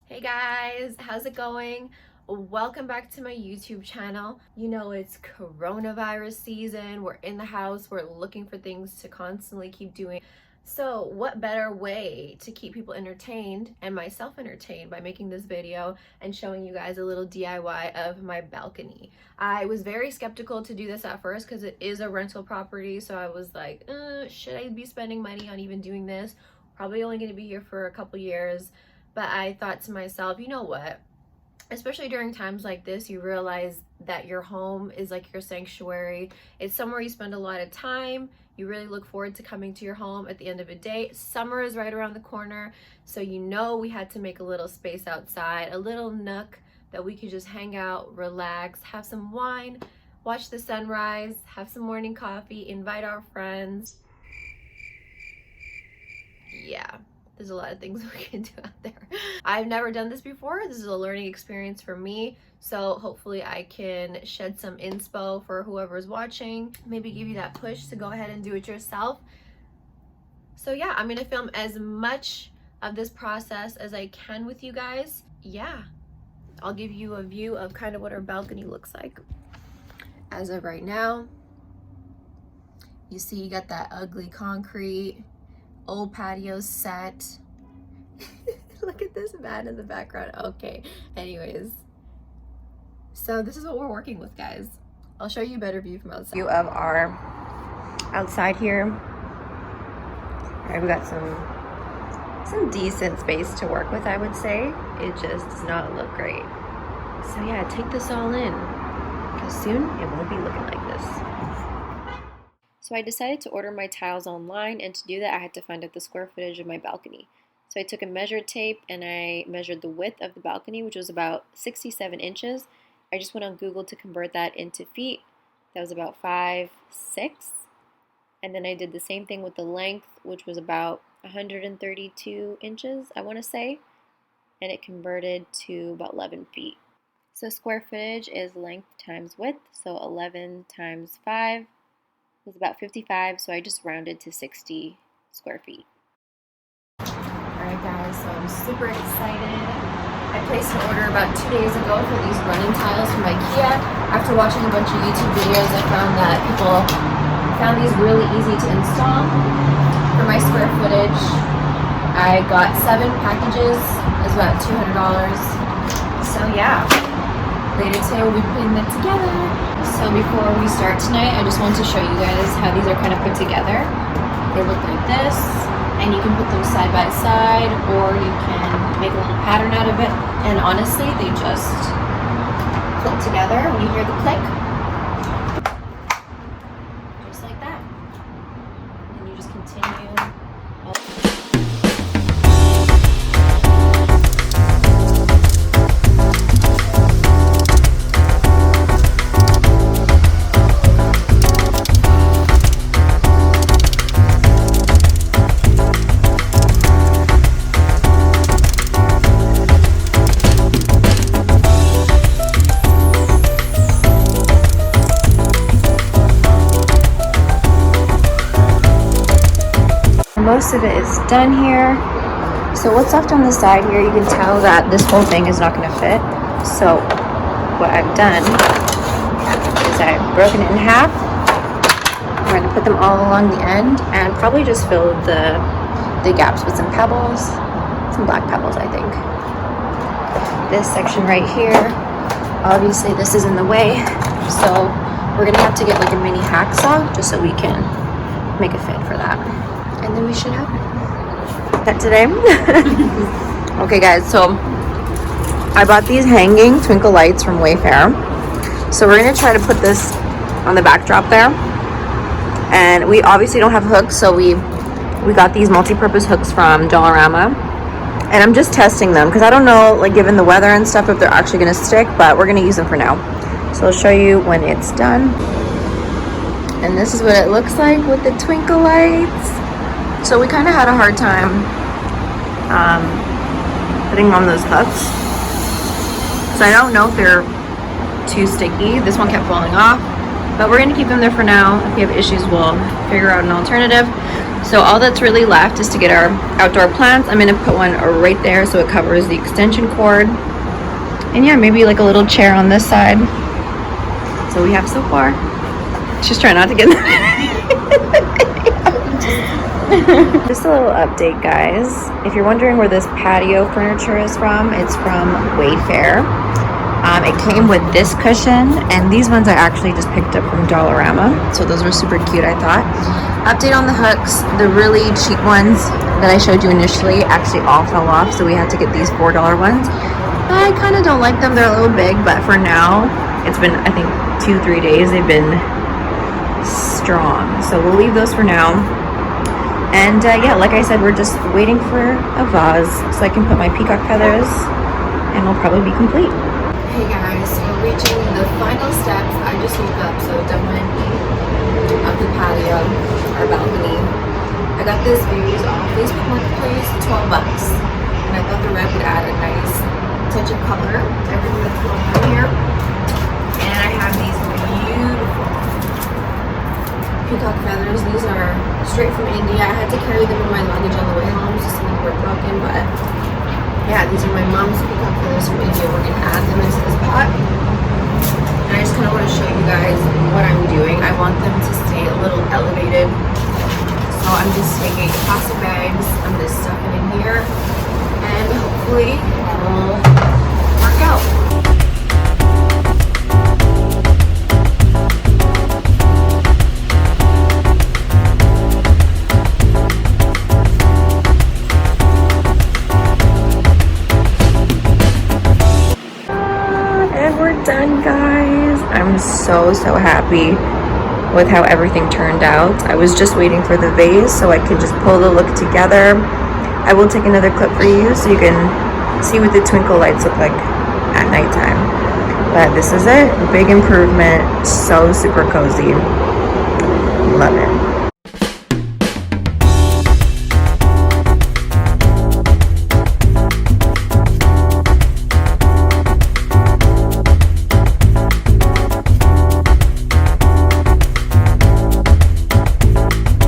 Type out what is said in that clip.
Hey guys, how's it going? Welcome back to my YouTube channel. You know, it's coronavirus season. We're in the house. We're looking for things to constantly keep doing. So what better way to keep people entertained and myself entertained by making this video and showing you guys a little DIY of my balcony. I was very skeptical to do this at first because it is a rental property. So I was like, should I be spending money on even doing this? Probably only going to be here for a couple years. But I thought to myself, you know what? Especially during times like this, you realize that your home is like your sanctuary. It's somewhere you spend a lot of time. You really look forward to coming to your home at the end of a day. Summer is right around the corner. So you know we had to make a little space outside, a little nook that we could just hang out, relax, have some wine, watch the sunrise, have some morning coffee, invite our friends. Yeah. There's a lot of things we can do out there. I've never done this before. This is a learning experience for me. So hopefully I can shed some inspo for whoever's watching. Maybe give you that push to go ahead and do it yourself. So yeah, I'm gonna film as much of this process as I can with you guys. Yeah, I'll give you a view of kind of what our balcony looks like. As of right now, you see you got that ugly concrete. Old patio set. Look at this man in the background. Okay, anyways. So this is what we're working with, guys. I'll show you a better view from outside. View of our outside here. All right, we got some decent space to work with, I would say. It just does not look great. So yeah, take this all in, because soon it won't be looking like this. So I decided to order my tiles online, and to do that I had to find out the square footage of my balcony. So I took a measure tape and I measured the width of the balcony, which was about 67 inches. I just went on Google to convert that into feet. That was about 5'6". And then I did the same thing with the length, which was about 132 inches, I want to say. And it converted to about 11 feet. So square footage is length times width, so 11 times 5. Was about 55, so I just rounded to 60 square feet. Alright guys, so I'm super excited. I placed an order about 2 days ago for these Runnen tiles from IKEA. After watching a bunch of YouTube videos, I found that people found these really easy to install. For my square footage, I got 7 packages. It's about $200. So yeah, later today we'll be putting that together. So before we start tonight, I just wanted to show you guys how these are kind of put together. They look like this, and you can put them side by side, or you can make a little pattern out of it. And honestly, they just click together when you hear the click. Just like that. And you just continue. Most of it is done here. So what's left on the side here, you can tell that this whole thing is not going to fit. So what I've done is I've broken it in half. We're going to put them all along the end and probably just fill the gaps with some pebbles, some black pebbles, I think. This section right here, obviously this is in the way, so we're going to have to get like a mini hacksaw just so we can make a fit for that. And then we should have that today. Okay guys, so I bought these hanging Twinkle lights from Wayfair. So we're gonna try to put this on the backdrop there. And we obviously don't have hooks, so we got these multi-purpose hooks from Dollarama. And I'm just testing them because I don't know, like given the weather and stuff, if they're actually gonna stick, but we're gonna use them for now. So I'll show you when it's done. And this is what it looks like with the Twinkle lights. So we kind of had a hard time putting on those hooks. So I don't know if they're too sticky. This one kept falling off, but we're going to keep them there for now. If we have issues, we'll figure out an alternative. So all that's really left is to get our outdoor plants. I'm gonna put one right there so it covers the extension cord. And yeah, maybe like a little chair on this side. So we have so far. Just try not to get Just a little update, guys. If you're wondering where this patio furniture is from, it's from Wayfair. It came with this cushion, and these ones I actually just picked up from Dollarama. So those were super cute, I thought. Update on the hooks. The really cheap ones that I showed you initially actually all fell off, so we had to get these $4 ones. I kind of don't like them. They're a little big, but for now, it's been, I think, 2-3 days. They've been strong. So we'll leave those for now. And yeah, like I said, we're just waiting for a vase so I can put my peacock feathers, and we'll probably be complete. Hey guys, so we're reaching the final steps. I just woke up, so definitely of the patio, our balcony. I got this vase off Facebook Marketplace, $12. And I thought the red would add a nice touch of color to everything that's going on here. And I have these beautiful peacock feathers. These are straight from India. I had to carry them in my luggage on the way home, so some of them were broken, but yeah, these are my mom's peacock feathers from India. We're gonna add them into this pot. And I just kind of want to show you guys what I'm doing. I want them to stay a little elevated. So I'm just taking plastic bags, I'm gonna stuff it in here, and hopefully it'll work out. Done, guys. I'm so happy with how everything turned out. I was just waiting for the vase so I could just pull the look together. I will take another clip for you so you can see what the twinkle lights look like at nighttime. But this is it. Big improvement. So super cozy. Love it.